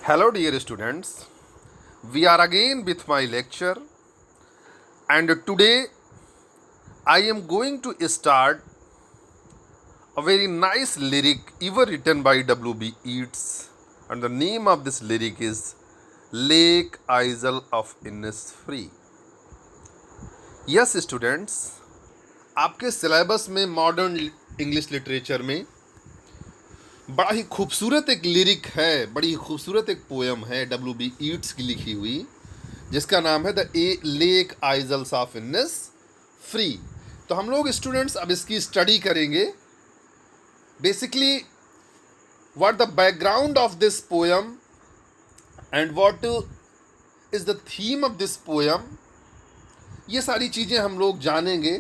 Hello, dear students. We are again with my lecture, and today I am going to start a very nice lyric ever written by W.B. Yeats, and the name of this lyric is Lake Isle of Innisfree. Yes, students, आपके syllabus में modern English literature में बड़ा ही खूबसूरत एक lyric है, बड़ी ही खूबसूरत एक पोयम है W.B. ईट्स की लिखी हुई, जिसका नाम है the a lake isles of Innisfree. तो हम लोग स्टूडेंट्स अब इसकी स्टडी करेंगे। Basically what the background of this poem and what is the theme of this poem, ये सारी चीज़ें हम लोग जानेंगे।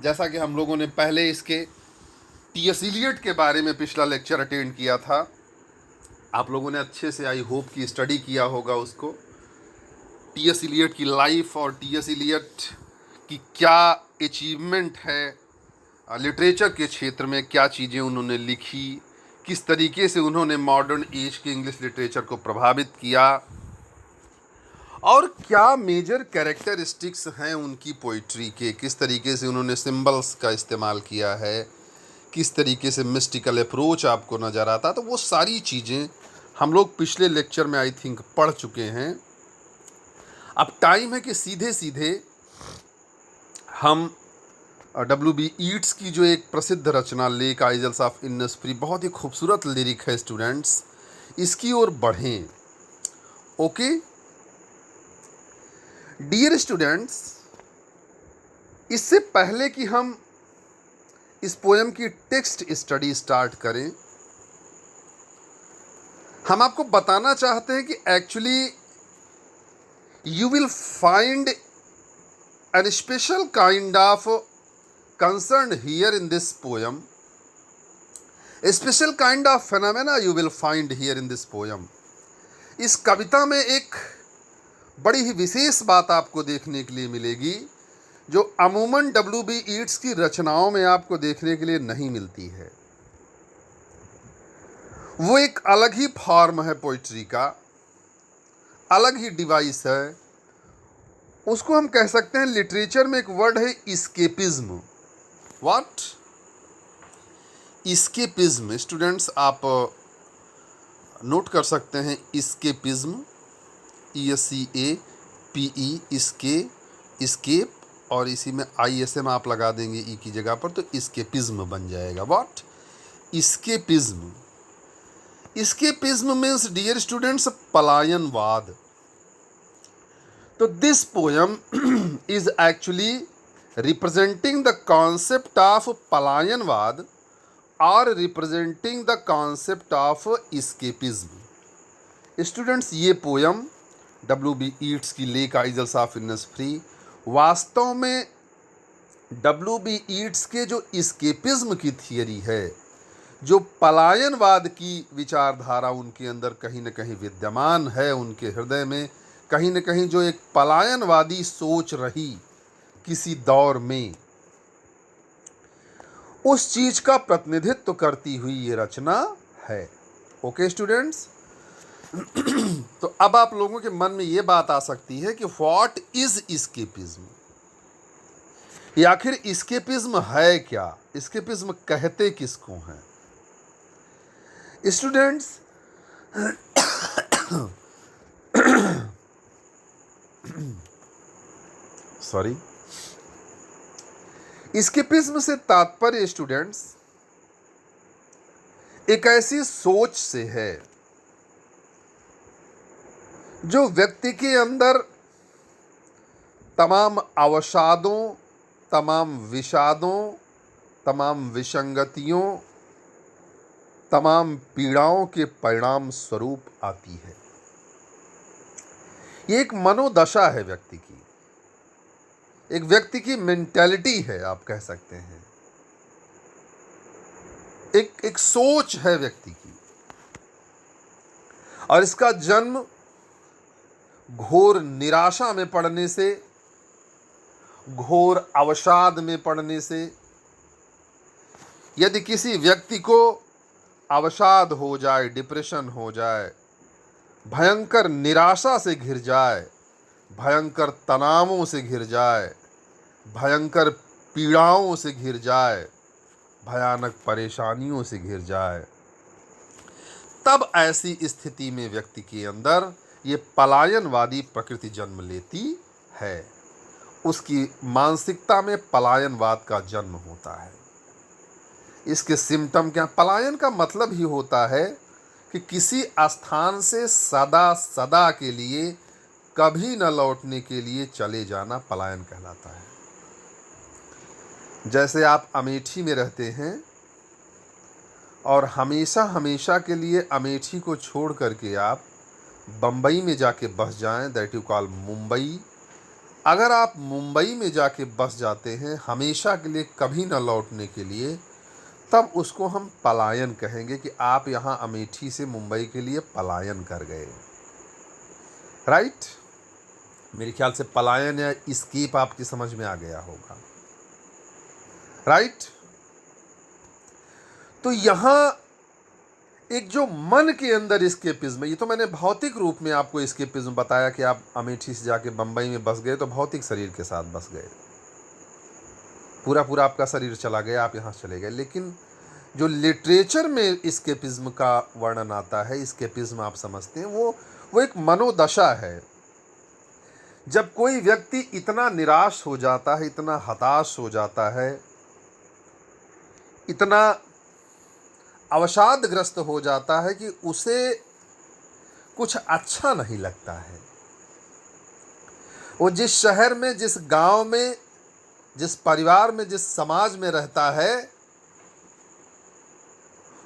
जैसा कि हम लोगों ने पहले इसके टी.एस. इलियट के बारे में पिछला लेक्चर अटेंड किया था, आप लोगों ने अच्छे से आई होप की स्टडी किया होगा उसको। टी.एस. इलियट की लाइफ और टी.एस. इलियट की क्या अचीवमेंट है लिटरेचर के क्षेत्र में, क्या चीज़ें उन्होंने लिखी, किस तरीके से उन्होंने मॉडर्न एज के इंग्लिश लिटरेचर को प्रभावित किया, और क्या मेजर कैरेक्टरिस्टिक्स हैं उनकी पोइट्री के, किस तरीके से उन्होंने सिंबल्स का इस्तेमाल किया है, किस तरीके से मिस्टिकल अप्रोच आपको नज़र आता। तो वो सारी चीज़ें हम लोग पिछले लेक्चर में आई थिंक पढ़ चुके हैं। अब टाइम है कि सीधे सीधे हम W.B. ईट्स की जो एक प्रसिद्ध रचना लेक आइजल्स ऑफ इन्निसफ्री, बहुत ही खूबसूरत लिरिक है स्टूडेंट्स, इसकी ओर बढ़ें। ओके डियर स्टूडेंट्स, इससे पहले कि हम इस पोएम की टेक्स्ट स्टडी स्टार्ट करें, हम आपको बताना चाहते हैं कि actually you will find an special kind of concerned here in this poem, a special kind of phenomena you will find here in this poem. इस कविता में एक बड़ी ही विशेष बात आपको देखने के लिए मिलेगी, जो अमूमन W.B. ईट्स की रचनाओं में आपको देखने के लिए नहीं मिलती है। वो एक अलग ही फॉर्म है पोइट्री का, अलग ही डिवाइस है। उसको हम कह सकते हैं, लिटरेचर में एक वर्ड है इस्केपिज्म। व्हाट? इस्केपिज्म। स्टूडेंट्स आप नोट कर सकते हैं, इस्केपिज्म, ESCAPE, इस्केप, और इसी में ISM आप लगा देंगे ई की जगह पर, तो इस्केपिज्म बन जाएगा। What? Escapism. Escapism means dear students पलायनवाद। तो this poem is actually representing the concept of पलायनवाद और representing the concept of escapism. Students, ये पोयम W.B. ईट्स की लेक आइजल्स ऑफ इन्निसफ्री वास्तव में W.B. ईट्स के जो escapism की थियरी है, जो पलायनवाद की विचारधारा उनके अंदर कहीं न कहीं विद्यमान है, उनके हृदय में कहीं न कहीं जो एक पलायनवादी सोच रही किसी दौर में, उस चीज का प्रतिनिधित्व करती हुई ये रचना है। ओके स्टूडेंट्स, तो अब आप लोगों के मन में ये बात आ सकती है कि व्हाट इज इस्केपिज्म, या आखिर इस्केपिज्म है क्या, इस्केपिज्म कहते किसको हैं। स्टूडेंट्स, सॉरी, इस्केपिज्म से तात्पर्य स्टूडेंट्स एक ऐसी सोच से है जो व्यक्ति के अंदर तमाम अवसादों, तमाम विषादों, तमाम विसंगतियों, तमाम पीड़ाओं के परिणाम स्वरूप आती है। ये एक मनोदशा है व्यक्ति की, एक व्यक्ति की मेंटालिटी है, आप कह सकते हैं, एक सोच है व्यक्ति की, और इसका जन्म घोर निराशा में पड़ने से, घोर अवसाद में पड़ने से। यदि किसी व्यक्ति को अवसाद हो जाए, डिप्रेशन हो जाए, भयंकर निराशा से घिर जाए, भयंकर तनावों से घिर जाए, भयंकर पीड़ाओं से घिर जाए, भयानक परेशानियों से घिर जाए, तब ऐसी स्थिति में व्यक्ति के अंदर ये पलायनवादी प्रकृति जन्म लेती है। उसकी मानसिकता में पलायनवाद का जन्म होता है। इसके सिम्टम क्या? पलायन का मतलब ही होता है कि किसी स्थान से सदा सदा के लिए कभी न लौटने के लिए चले जाना पलायन कहलाता है। जैसे आप अमेठी में रहते हैं और हमेशा हमेशा के लिए अमेठी को छोड़ करके आप बम्बई में जाके बस जाएं, दैट यू कॉल मुंबई। अगर आप मुंबई में जाके बस जाते हैं हमेशा के लिए कभी न लौटने के लिए, तब उसको हम पलायन कहेंगे कि आप यहाँ अमेठी से मुंबई के लिए पलायन कर गए। राइट? मेरे ख्याल से पलायन या एस्केप आपकी समझ में आ गया होगा। राइट? तो यहाँ एक जो मन के अंदर एस्केपिज्म, ये तो मैंने भौतिक रूप में आपको एस्केपिज्म बताया कि आप अमेठी से जाके बंबई में बस गए तो भौतिक शरीर के साथ बस गए, पूरा पूरा आपका शरीर चला गया, आप यहाँ चले गए। लेकिन जो लिटरेचर में एस्केपिज्म का वर्णन आता है, एस्केपिज्म आप समझते हैं, वो एक मनोदशा है। जब कोई व्यक्ति इतना निराश हो जाता है, इतना हताश हो जाता है, इतना अवसादग्रस्त हो जाता है कि उसे कुछ अच्छा नहीं लगता है। वो जिस शहर में, जिस गांव में, जिस परिवार में, जिस समाज में रहता है,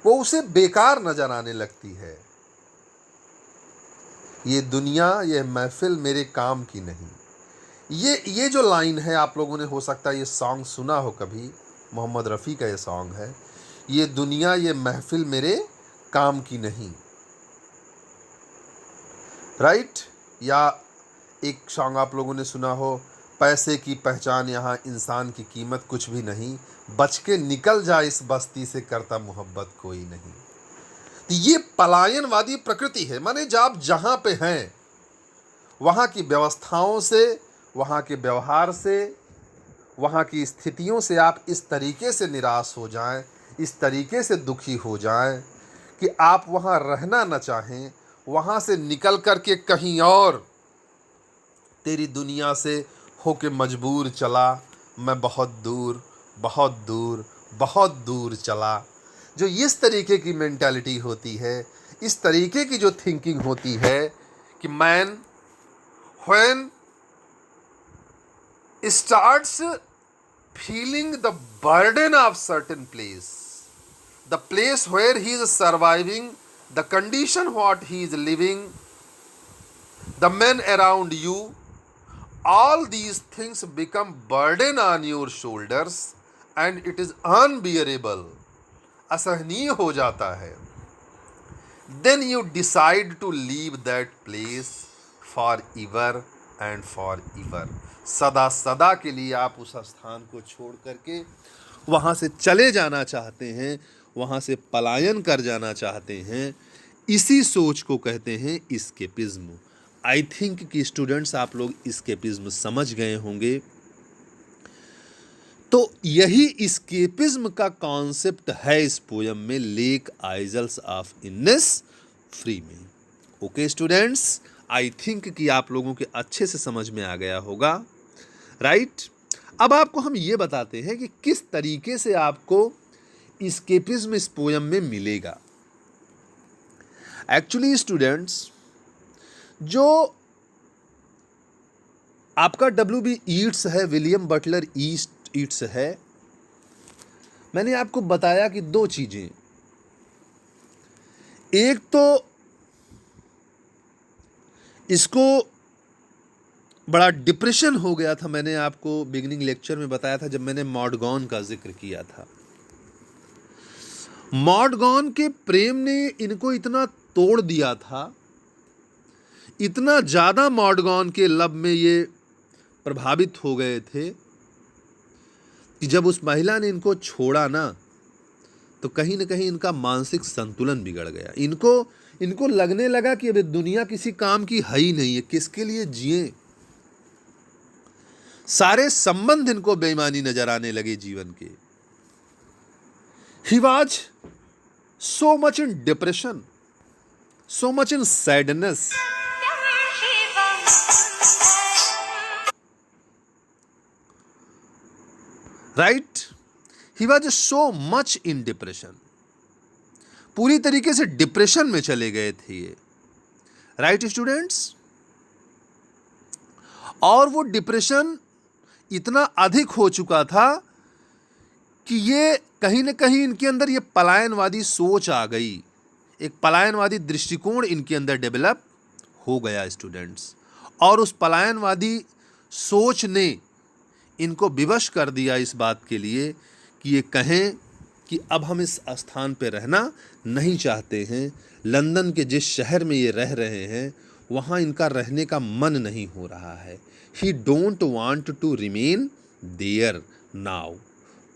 वो उसे बेकार नजर आने लगती है। ये दुनिया, ये महफिल मेरे काम की नहीं। ये जो लाइन है, आप लोगों ने हो सकता है ये सॉन्ग सुना हो कभी, मोहम्मद रफ़ी का ये सॉन्ग है, ये दुनिया ये महफिल मेरे काम की नहीं। राइट? या एक सॉन्ग आप लोगों ने सुना हो, पैसे की पहचान यहाँ इंसान की कीमत कुछ भी नहीं, बच के निकल जा इस बस्ती से करता मोहब्बत कोई नहीं। तो ये पलायनवादी प्रकृति है। माने जब आप जहाँ पे हैं वहाँ की व्यवस्थाओं से, वहाँ के व्यवहार से, वहाँ की स्थितियों से आप इस तरीके से निराश हो जाएं, इस तरीके से दुखी हो जाएं कि आप वहाँ रहना न चाहें, वहाँ से निकल कर के कहीं और तेरी दुनिया से होके मजबूर चला, मैं बहुत दूर बहुत दूर बहुत दूर चला। जो इस तरीके की मेंटालिटी होती है, इस तरीके की जो थिंकिंग होती है कि man when starts feeling the burden of certain place, the place where he is surviving, the condition what he is living, the men around you, all these things become burden on your shoulders and it is unbearable, असहनीय हो जाता है। then you decide to leave that place forever and forever, सदा सदा के लिए आप उस स्थान को छोड़ करके वहाँ से चले जाना चाहते हैं, वहाँ से पलायन कर जाना चाहते हैं। इसी सोच को कहते हैं एस्केपिज्म। आई थिंक कि स्टूडेंट्स आप लोग एस्केपिज्म समझ गए होंगे। तो यही एस्केपिज्म का कॉन्सेप्ट है इस पोयम में, लेक आइजल्स ऑफ इन्नेस फ्री में। ओके स्टूडेंट्स, आई थिंक कि आप लोगों के अच्छे से समझ में आ गया होगा। राइट? अब आपको हम ये बताते हैं कि किस तरीके से आपको एस्केपिज्म इस पोयम में मिलेगा। एक्चुअली स्टूडेंट्स, जो आपका W.B. ईट्स है, विलियम बटलर ईट्स है, मैंने आपको बताया कि दो चीजें, एक तो इसको बड़ा डिप्रेशन हो गया था, मैंने आपको बिगिनिंग लेक्चर में बताया था जब मैंने मॉडगॉन का जिक्र किया था। मॉडगॉन के प्रेम ने इनको इतना तोड़ दिया था, इतना ज़्यादा मॉडगॉन के लव में ये प्रभावित हो गए थे कि जब उस महिला ने इनको छोड़ा ना, तो कहीं ना कहीं इनका मानसिक संतुलन बिगड़ गया। इनको लगने लगा कि अबे दुनिया किसी काम की है ही नहीं है, किसके लिए जिए। सारे संबंध इनको बेईमानी नजर आने लगे जीवन के। He was so much in depression, so much in sadness, right? He was so much in depression. पूरी तरीके से डिप्रेशन में चले गए थे ये, राइट स्टूडेंट्स। और वो डिप्रेशन इतना अधिक हो चुका था कि ये कहीं ना कहीं इनके अंदर ये पलायनवादी सोच आ गई, एक पलायनवादी दृष्टिकोण इनके अंदर डेवलप हो गया स्टूडेंट्स। और उस पलायनवादी सोच ने इनको विवश कर दिया इस बात के लिए कि ये कहें कि अब हम इस स्थान पे रहना नहीं चाहते हैं। लंदन के जिस शहर में ये रह रहे हैं वहाँ इनका रहने का मन नहीं हो रहा है। He don't want to remain there now.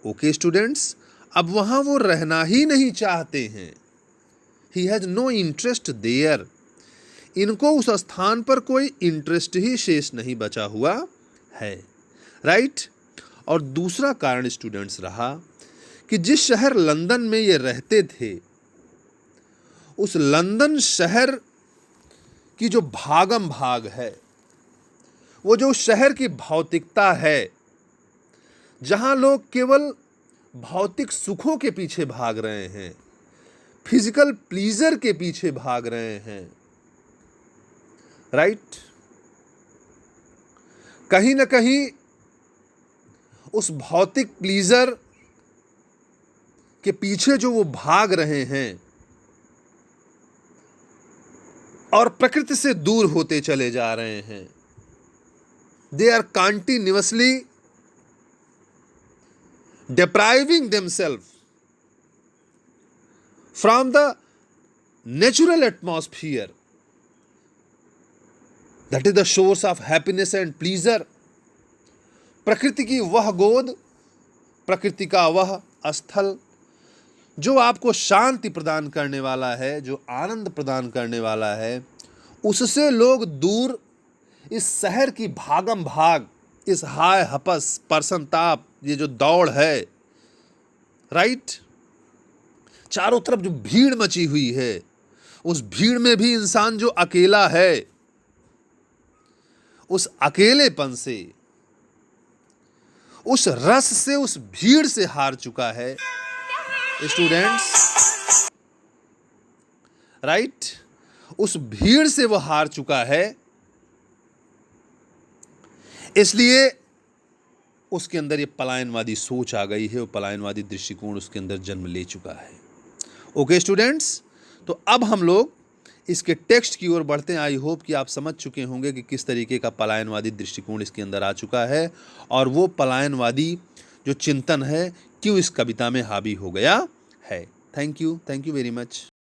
Okay students, अब वहाँ वो रहना ही नहीं चाहते हैं। He has no interest there. इनको उस स्थान पर कोई इंटरेस्ट ही शेष नहीं बचा हुआ है, राइट। और दूसरा कारण स्टूडेंट्स रहा कि जिस शहर लंदन में ये रहते थे, उस लंदन शहर की जो भागम भाग है, वो जो शहर की भौतिकता है, जहां लोग केवल भौतिक सुखों के पीछे भाग रहे हैं, फिजिकल प्लीजर के पीछे भाग रहे हैं, राइट। कहीं ना कहीं उस भौतिक प्लीजर के पीछे जो वो भाग रहे हैं और प्रकृति से दूर होते चले जा रहे हैं, they are continuously depriving themselves from the natural atmosphere that is the source of happiness and pleasure। प्रकृति की वह गोद, प्रकृति का वह स्थल जो आपको शांति प्रदान करने वाला है, जो आनंद प्रदान करने वाला है, उससे लोग दूर इस शहर की भागम भाग, इस हाय हपस परसंताप, ये जो दौड़ है, राइट, चारों तरफ जो भीड़ मची हुई है, उस भीड़ में भी इंसान जो अकेला है, उस अकेलेपन से, उस रस से, उस भीड़ से हार चुका है स्टूडेंट्स, राइट। उस भीड़ से वो हार चुका है, इसलिए उसके अंदर ये पलायनवादी सोच आ गई है, वो पलायनवादी दृष्टिकोण उसके अंदर जन्म ले चुका है। ओके स्टूडेंट्स, तो अब हम लोग इसके टेक्स्ट की ओर बढ़ते हैं। आई होप कि आप समझ चुके होंगे कि किस तरीके का पलायनवादी दृष्टिकोण इसके अंदर आ चुका है और वो पलायनवादी जो चिंतन है क्यों इस कविता में हावी हो गया है। Thank you very much.